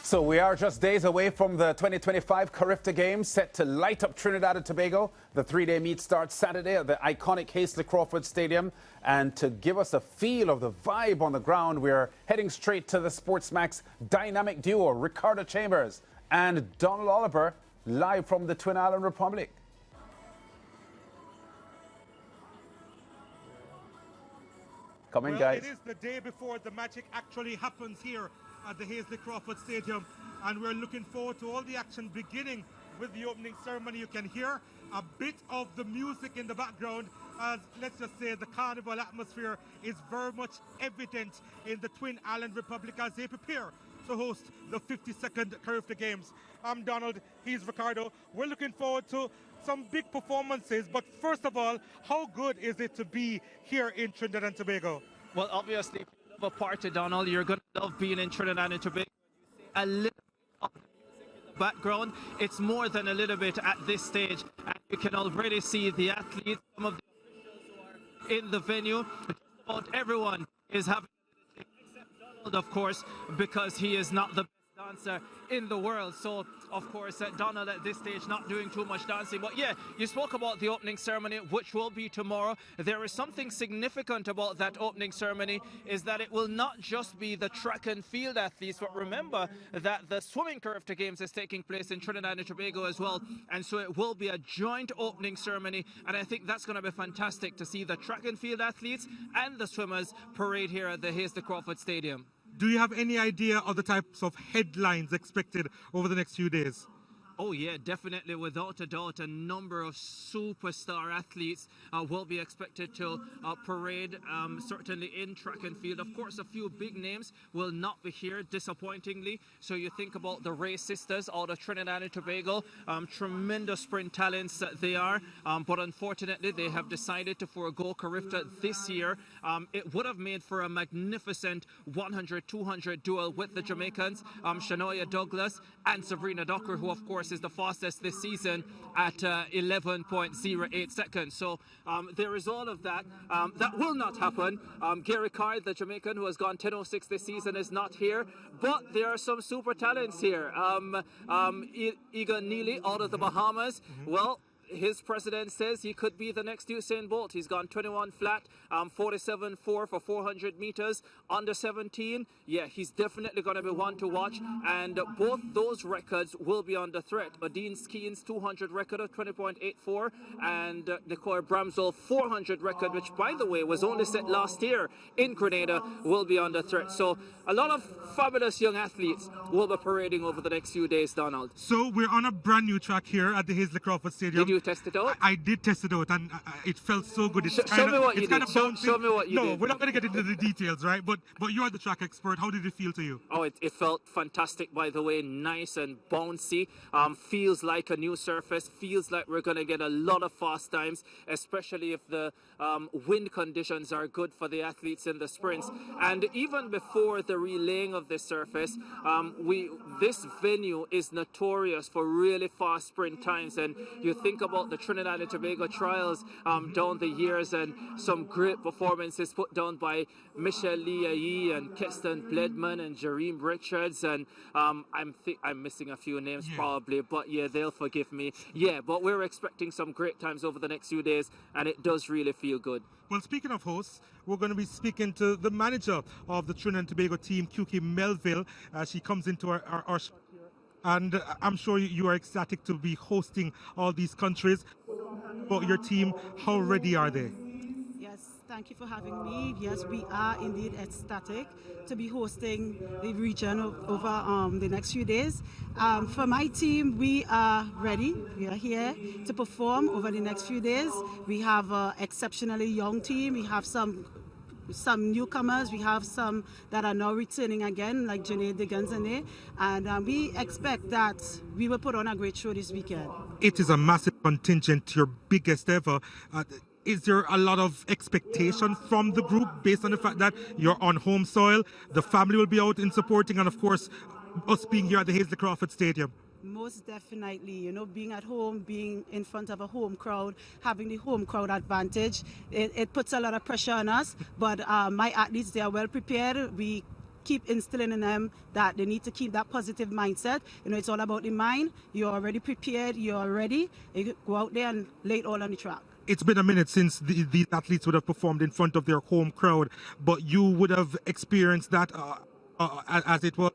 So we are just days away from the 2025 CARIFTA Games, set to light up Trinidad and Tobago. The three-day meet starts Saturday at the iconic Hasely Crawford Stadium. And to give us a feel of the vibe on the ground, we're heading straight to the SportsMax dynamic duo, Ricardo Chambers and Donald Oliver, live from the Twin Island Republic. Come in, guys. It is the day before the magic actually happens here at the Hasely Crawford Stadium, and we're looking forward to all the action beginning with the opening ceremony. You can hear a bit of the music in the background as, let's just say, the carnival atmosphere is very much evident in the Twin Island Republic as they prepare to host the 52nd CARIFTA Games. I'm Donald, he's Ricardo. We're looking forward to some big performances, but first of all, how good is it to be here in Trinidad and Tobago? Well, obviously, if you love a party, Donald, you're going to love being in Trinidad and Tobago. A little bit of the music in the background. It's more than a little bit at this stage, and you can already see the athletes, some of the officials who are in the venue. Just about everyone is having a little thing, except Donald, of course, because he is not the best dancer in the world. So of course Donald at this stage not doing too much dancing. But yeah, you spoke about the opening ceremony, which will be tomorrow. There is something significant about that opening ceremony, is that it will not just be the track and field athletes, but remember that the swimming CARIFTA Games is taking place in Trinidad and Tobago as well, and so it will be a joint opening ceremony, and I think that's going to be fantastic to see the track and field athletes and the swimmers parade here at the Hasely Crawford Stadium. Do you have any idea of the types of headlines expected over the next few days? Oh yeah, definitely, without a doubt, a number of superstar athletes will be expected to parade, certainly in track and field. Of course, a few big names will not be here, disappointingly. So you think about the Ray sisters out of Trinidad and Tobago, tremendous sprint talents they are, but unfortunately they have decided to forego CARIFTA this year. It would have made for a magnificent 100-200 duel with the Jamaicans, Shania Douglas and Sabrina Docker, who of course is the fastest this season at 11.08 seconds. So there is all of that. That will not happen. Gary Card, the Jamaican who has gone 10.06 this season, is not here, but there are some super talents here. Egan Neely out of the Bahamas. Well, his president says he could be the next Usain Bolt. He's gone 21 flat, 47.4 for 400 meters, under 17. Yeah, he's definitely going to be one to watch, and both those records will be under threat. Odin Skeen's 200 record of 20.84 and Nicole Bramswell 400 record, which by the way was only set last year in Grenada, will be under threat. So a lot of fabulous young athletes will be parading over the next few days, Donald. So we're on a brand new track here at the Hasely Crawford Stadium. Did you test it out? I did test it out, and it felt so good. It's show me what you did. Show me what you did. No, we're not going to get into the details, right? But you're the track expert. How did it feel to you? Oh, it felt fantastic, by the way. Nice and bouncy. Feels like a new surface. Feels like we're going to get a lot of fast times, especially if the wind conditions are good for the athletes in the sprints. And even before the relaying of this surface, this venue is notorious for really fast sprint times. And you think about the Trinidad and Tobago trials down the years, and some great performances put down by Michelle Lee and Keston Bledman and Jareem Richards, and I'm missing a few names probably, but yeah, they'll forgive me. Yeah, but we're expecting some great times over the next few days, and it does really feel good. Well, speaking of hosts, we're going to be speaking to the manager of the Trinidad and Tobago team, QK Melville. She comes into our and I'm sure you are ecstatic to be hosting all these countries. About your team, how ready are they? Yes, thank you for having me. Yes, we are indeed ecstatic to be hosting the region over the next few days. For my team, we are ready. We are here to perform over the next few days. We have an exceptionally young team. We have some newcomers, we have some that are now returning again, like Janae Diggins and we expect that we will put on a great show this weekend. It is a massive contingent, your biggest ever. Is there a lot of expectation from the group based on the fact that you're on home soil, the family will be out in supporting, and of course us being here at the Hasely Crawford Stadium? Most definitely, you know, being at home, being in front of a home crowd, having the home crowd advantage, it puts a lot of pressure on us. But my athletes, they are well prepared. We keep instilling in them that they need to keep that positive mindset. You know, it's all about the mind. You're already prepared. You're ready. You go out there and lay it all on the track. It's been a minute since these athletes would have performed in front of their home crowd, but you would have experienced that as it was.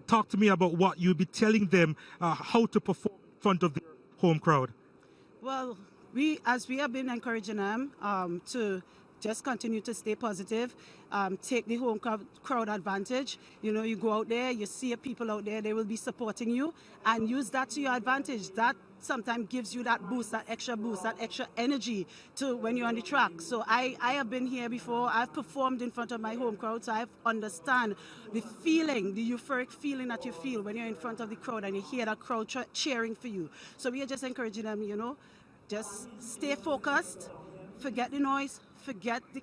Talk to me about what you'd be telling them how to perform in front of their home crowd. Well, we have been encouraging them to just continue to stay positive, take the home crowd advantage. You know, you go out there, you see people out there, they will be supporting you, and use that to your advantage. That sometimes gives you that boost, that extra energy to when you're on the track. So I have been here before. I've performed in front of my home crowd, so I understand the feeling, the euphoric feeling that you feel when you're in front of the crowd and you hear that crowd cheering for you. So we are just encouraging them, you know, just stay focused, forget the noise, forget the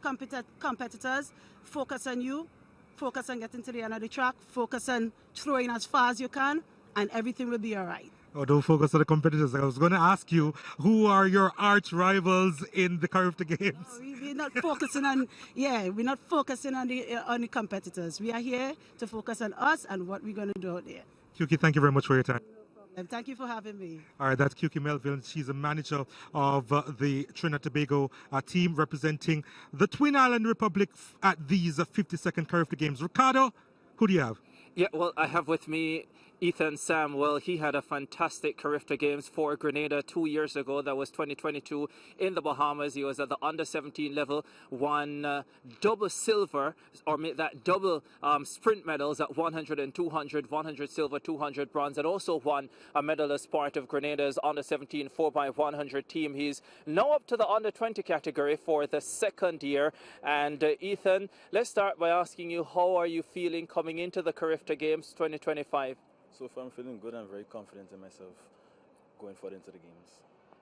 competitors, focus on you, focus on getting to the end of the track, focus on throwing as far as you can, and everything will be all right. Oh, don't focus on the competitors. I was going to ask you, who are your arch rivals in the CARIFTA games? We're not focusing on, we're not focusing on the competitors. We are here to focus on us and what we're going to do out there. Kyuki, thank you very much for your time. And thank you for having me. All right, that's Kyuki Melville. She's a manager of the Trinidad Tobago team representing the Twin Island Republic at these 52nd CARIFTA games. Ricardo, who do you have? Yeah, well, I have with me Ethan Sam. Well, he had a fantastic CARIFTA games for Grenada 2 years ago. That was 2022 in the Bahamas. He was at the under-17 level, won double silver, or made that double sprint medals at 100 and 200, 100 silver, 200 bronze, and also won a medal as part of Grenada's under-17 4x100 team. He's now up to the under-20 category for the second year. And Ethan, let's start by asking you, how are you feeling coming into the CARIFTA Games 2025? So far, I'm feeling good and very confident in myself going forward into the games.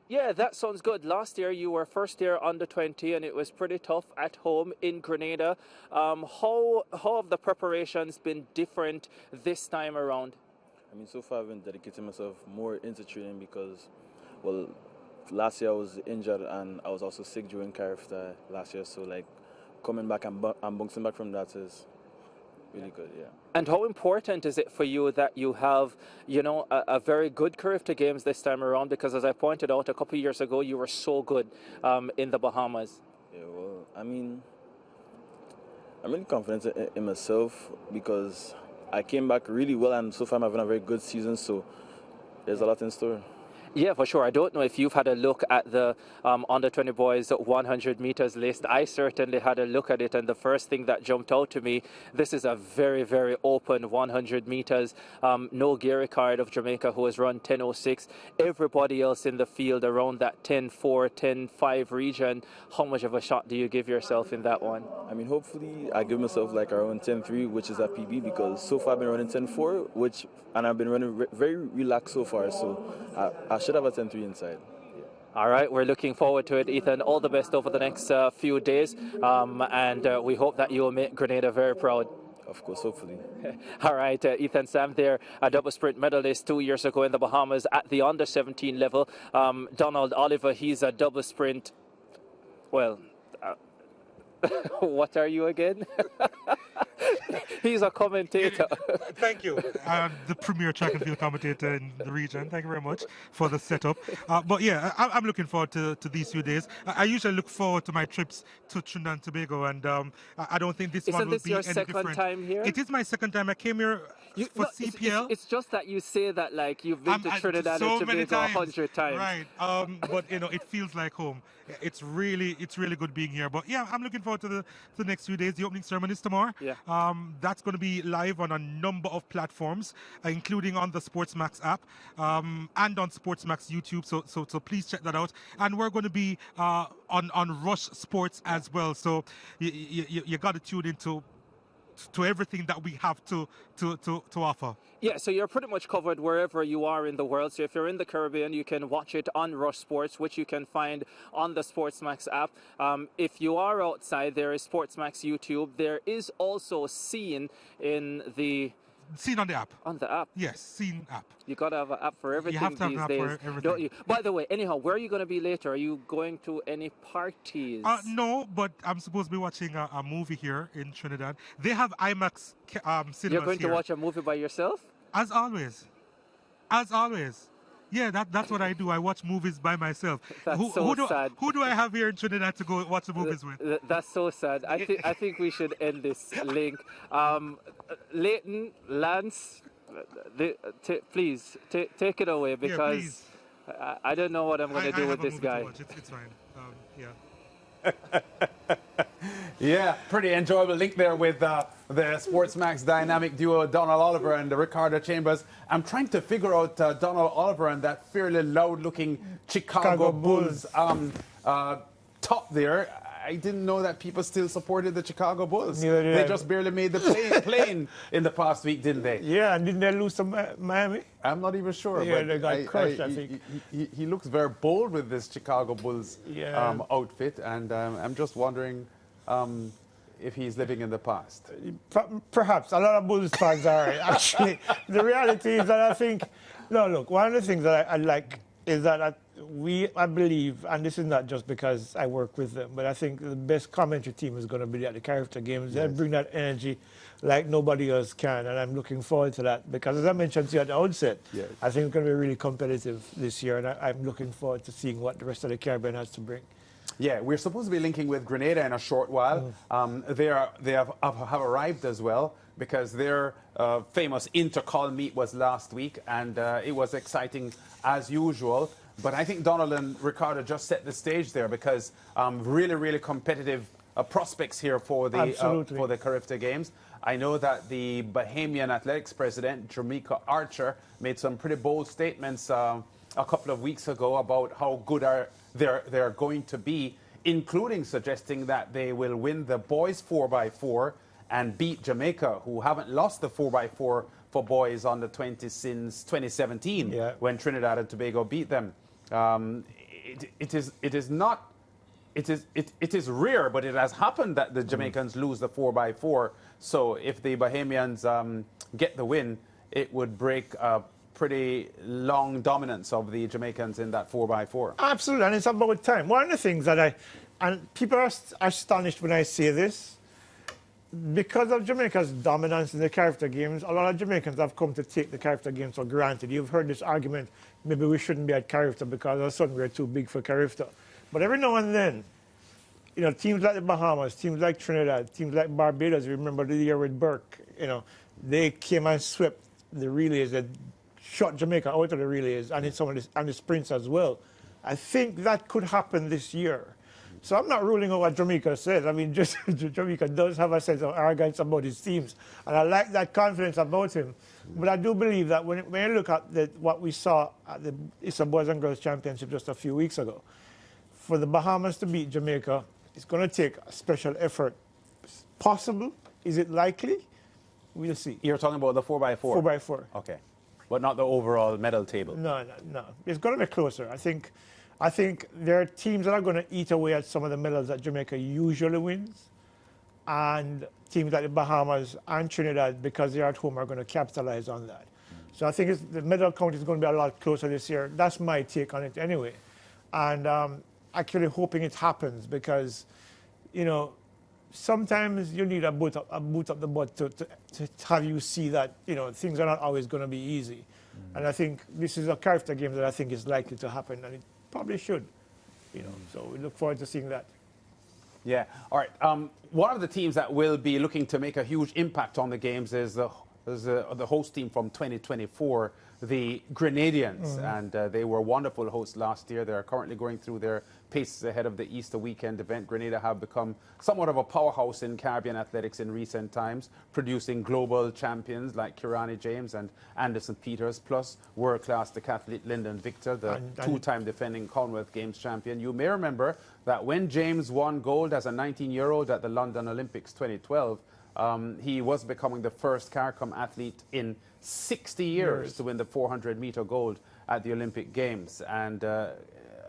Yeah, that sounds good. Last year you were first year under 20 and it was pretty tough at home in Grenada. How have the preparations been different this time around? I mean, so far I've been dedicating myself more into training because, well, last year I was injured and I was also sick during CARIFTA last year. So, like, coming back and bouncing back from that is really good, yeah. And how important is it for you that you have, you know, a very good CARIFTA games this time around? Because as I pointed out a couple of years ago, you were so good in the Bahamas. Yeah, well, I mean, I'm really confident in myself because I came back really well and so far I'm having a very good season, so there's a lot in store. Yeah, for sure. I don't know if you've had a look at the under-20 boys 100 meters list. I certainly had a look at it, and the first thing that jumped out to me, this is a very, very open 100 meters. No Gary Card of Jamaica, who has run 10:06. Everybody else in the field around that 10:4, 10:5 region. How much of a shot do you give yourself in that one? I mean, hopefully I give myself like around 10:3, which is a PB, because so far I've been running 10:4, and I've been running very relaxed so far, so I should have a 10:3 inside. Yeah. All right, we're looking forward to it, Ethan. All the best over the next few days, and we hope that you will make Grenada very proud. Of course, hopefully. All right, Ethan Sam there, a double sprint medalist 2 years ago in the Bahamas at the under-17 level. Donald Oliver, he's a double sprint, well, what are you again? He's a commentator. Thank you. The premier track and field commentator in the region. Thank you very much for the setup. But yeah, I'm looking forward to these few days. I usually look forward to my trips to Trinidad and Tobago, and I don't think this one will be any different. Isn't this your second time here? It is my second time. I came here for CPL. It's just that you say that like you've been to Trinidad and Tobago 100 times. Right. But you know, it feels like home. It's really good being here. But yeah, I'm looking forward to the next few days. The opening ceremony is tomorrow. Yeah. That's going to be live on a number of platforms, including on the SportsMax app and on SportsMax YouTube. So please check that out. And we're going to be on Rush Sports as well. So you got to tune into everything that we have to offer. Yeah, so you're pretty much covered wherever you are in the world. So if you're in the Caribbean, you can watch it on Rush Sports, which you can find on the SportsMax app. If you are outside, there is SportsMax YouTube. There is also Seen in the Seen on the app. On the app? Yes, seen app. You got to have an app for everything have to have these an app days, for everything. don't you? By the way, anyhow, where are you going to be later? Are you going to any parties? No, but I'm supposed to be watching a movie here in Trinidad. They have IMAX cinemas You're going here. to watch a movie by yourself? As always. As always. Yeah, that's what I do. I watch movies by myself. That's sad. Who do I have here in Trinidad to go watch the movies with? That's so sad. I think we should end this link. Leighton, Lance, please take it away, because I don't know what I'm going to do with this guy. It's fine. Yeah. Yeah, pretty enjoyable link there with the SportsMax dynamic duo Donald Oliver and Ricardo Chambers. I'm trying to figure out Donald Oliver and that fairly loud-looking Chicago Bulls top there. I didn't know that people still supported the Chicago Bulls. They just barely made the plane in the past week, didn't they? Yeah, and didn't they lose to Miami? I'm not even sure. Yeah, but they got crushed, I think. He looks very bold with this Chicago Bulls outfit, and I'm just wondering if he's living in the past. Perhaps. A lot of Bulls fans are, actually. The reality is that I think... No, look, one of the things that I like is that I believe, and this is not just because I work with them, but I think the best commentary team is going to be at the CARIFTA games. They bring that energy like nobody else can, and I'm looking forward to that because, as I mentioned to you at the outset, I think it's going to be really competitive this year, and I'm looking forward to seeing what the rest of the Caribbean has to bring. Yeah, we're supposed to be linking with Grenada in a short while. They have arrived as well, because their famous intercall meet was last week, and it was exciting as usual. But I think Donald and Ricardo just set the stage there, because really, really competitive prospects here for the CARIFTA games. I know that the Bahamian Athletics president, Jamaica Archer, made some pretty bold statements a couple of weeks ago about how good they're going to be, including suggesting that they will win the boys 4x4 and beat Jamaica, who haven't lost the 4x4 for boys under 20 since 2017, when Trinidad and Tobago beat them. It is rare, but it has happened that the Jamaicans lose the 4x4. So if the Bahamians get the win, it would break a pretty long dominance of the Jamaicans in that 4x4. Absolutely, and it's about time. One of the things that and people are astonished when I say this, because of Jamaica's dominance in the CARIFTA games, a lot of Jamaicans have come to take the CARIFTA games for granted. You've heard this argument, maybe we shouldn't be at CARIFTA because all of a sudden we're too big for CARIFTA. But every now and then, you know, teams like the Bahamas, teams like Trinidad, teams like Barbados, remember the year with Burke, you know, they came and swept the relays and shot Jamaica out of the relays and in some of the sprints as well. I think that could happen this year. So I'm not ruling out what Jamaica says. I mean, just Jamaica does have a sense of arrogance about his teams, and I like that confidence about him. But I do believe that when you look at what we saw at the Issa Boys and Girls Championship just a few weeks ago, for the Bahamas to beat Jamaica, it's going to take a special effort. Possible? Is it likely? We'll see. You're talking about the 4x4? 4x4. Okay. But not the overall medal table? No. It's going to be closer. I think there are teams that are going to eat away at some of the medals that Jamaica usually wins, and teams like the Bahamas and Trinidad, because they're at home, are going to capitalize on that. So I think the medal count is going to be a lot closer this year. That's my take on it anyway. And actually hoping it happens, because, you know, sometimes you need a boot up the butt to have you see that, you know, things are not always going to be easy. And I think this is a CARIFTA game that I think is likely to happen, and it probably should, you know. So we look forward to seeing that. Yeah. All right. One of the teams that will be looking to make a huge impact on the games is the host team from 2024, the Grenadians. And they were wonderful hosts last year. They're currently going through their paces ahead of the Easter weekend event. Grenada have become somewhat of a powerhouse in Caribbean athletics in recent times, producing global champions like Kirani James and Anderson Peters, plus world-class decathlete Lyndon Victor, the two-time defending Commonwealth Games champion. You may remember that when James won gold as a 19-year-old at the London Olympics 2012, he was becoming the first CARICOM athlete in 60 years to win the 400-meter gold at the Olympic Games. And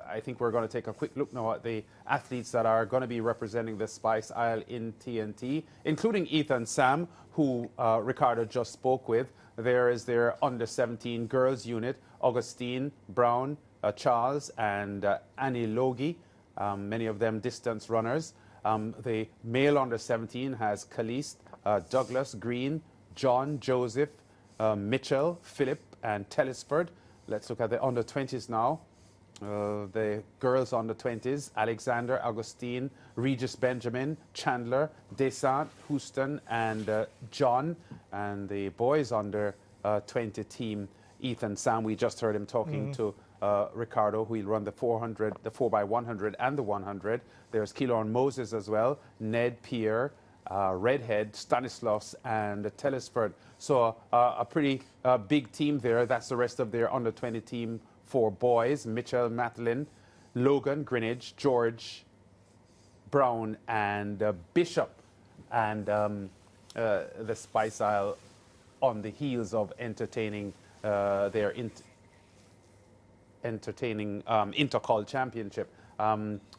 I think we're going to take a quick look now at the athletes that are going to be representing the Spice Isle in TNT, including Ethan Sam, who Ricardo just spoke with. There is their under-17 girls unit, Augustine, Brown, Charles, and Annie Logie, many of them distance runners. The male under-17 has Caliste, Douglas, Green, John, Joseph, Mitchell, Philip, and Tellisford. Let's look at the under-20s now. The girls under-20s, Alexander, Augustine, Regis Benjamin, Chandler, Desant, Houston, and John. And the boys under-20 team, Ethan Sam, we just heard him talking to Ricardo, who will run the 400, the 4x100 and the 100. There's Keelan Moses as well, Ned Pierre, Redhead, Stanislaus, and Tellisford. So a pretty big team there. That's the rest of their under-20 team for boys. Mitchell, Madeline, Logan, Greenwich, George, Brown, and Bishop. And the Spice Isle on the heels of entertaining their Intercol Championship.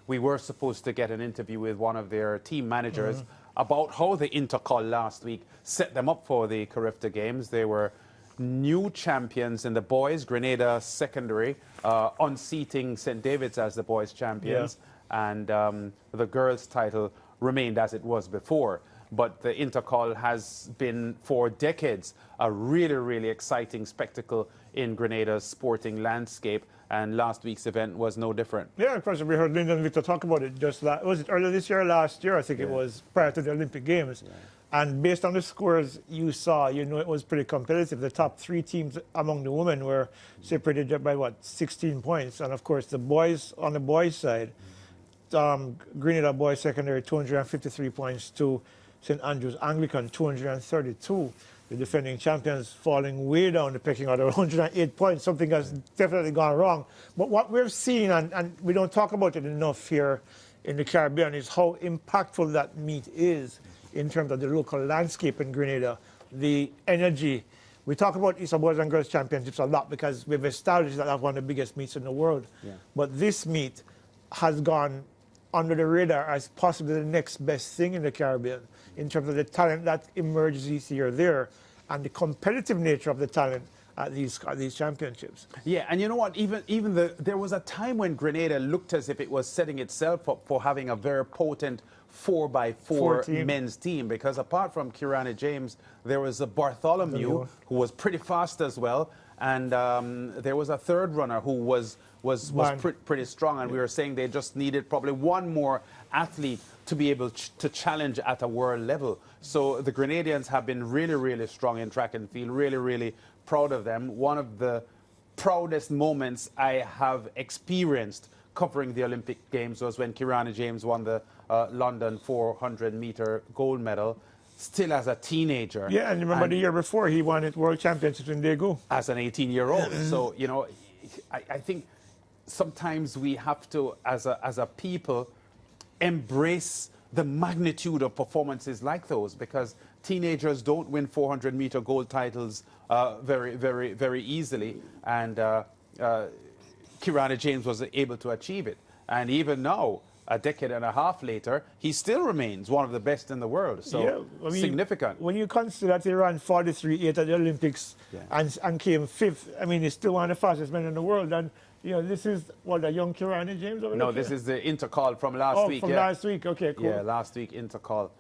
We were supposed to get an interview with one of their team managers about how the Intercol last week set them up for the CARIFTA games. They were new champions in the boys, Grenada Secondary, unseating St. David's as the boys champions, and the girls title remained as it was before. But the Intercol has been for decades a really, really exciting spectacle in Grenada's sporting landscape, and last week's event was no different. Yeah, of course, we heard Linda and Victor talk about it just was it earlier this year or last year? I think it was prior to the Olympic Games. Yeah. And based on the scores you saw, you know it was pretty competitive. The top 3 teams among the women were separated by, 16 points. And, of course, the boys, on the boys' side, Grenada Boys Secondary, 253 points to St. Andrews Anglican, 232. The defending champions falling way down the pecking order, 108 points. Something has definitely gone wrong. But what we've seen, and we don't talk about it enough here in the Caribbean, is how impactful that meet is in terms of the local landscape in Grenada, the energy. We talk about Eastern Boys and Girls Championships a lot because we've established that that's one of the biggest meets in the world. Yeah. But this meet has gone under the radar as possibly the next best thing in the Caribbean in terms of the talent that emerges each year there and the competitive nature of the talent at these championships. Yeah, and you know what? There was a time when Grenada looked as if it was setting itself up for having a very potent 4x4 men's team, because apart from Kirani James, there was a Bartholomew who was pretty fast as well, and there was a third runner who was pretty strong, and we were saying they just needed probably one more athlete to be able to challenge at a world level. So the Grenadians have been really, really strong in track and field, really, really proud of them. One of the proudest moments I have experienced covering the Olympic Games was when Kirani James won the London 400-meter gold medal, still as a teenager. Yeah, and remember the year before he won at World Championships in Daegu. As an 18-year-old. So, you know, I think sometimes we have to, as a people, embrace the magnitude of performances like those, because teenagers don't win 400-meter gold titles very, very, very easily. And Kirani James was able to achieve it. And even now, a decade and a half later, he still remains one of the best in the world. So significant. When you consider that he ran 43.8 at the Olympics and came 5th, I mean, he's still one of the fastest men in the world. And, you know, this is, what, the young Kirani James? No, this is the Intercol from last week. From last week. Okay, cool. Yeah, last week Intercol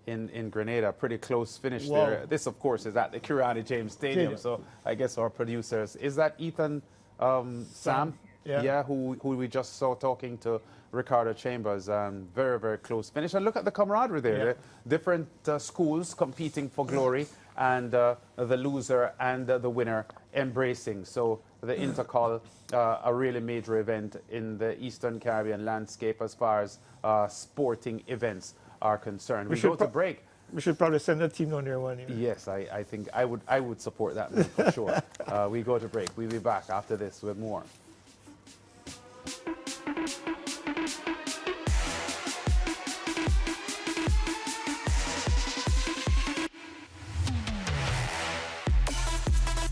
in Grenada. Pretty close finish there. This, of course, is at the Kirani James Stadium. So I guess our producers, is that Ethan Sam? Yeah, who we just saw talking to Ricardo Chambers. Very, very close finish. And look at the camaraderie there. The different schools competing for glory, and the loser and the winner embracing. So the Intercol, a really major event in the Eastern Caribbean landscape as far as sporting events are concerned. We go to break. We should probably send a team on there one year. Yes, I think I would support that for sure. We go to break. We'll be back after this with more.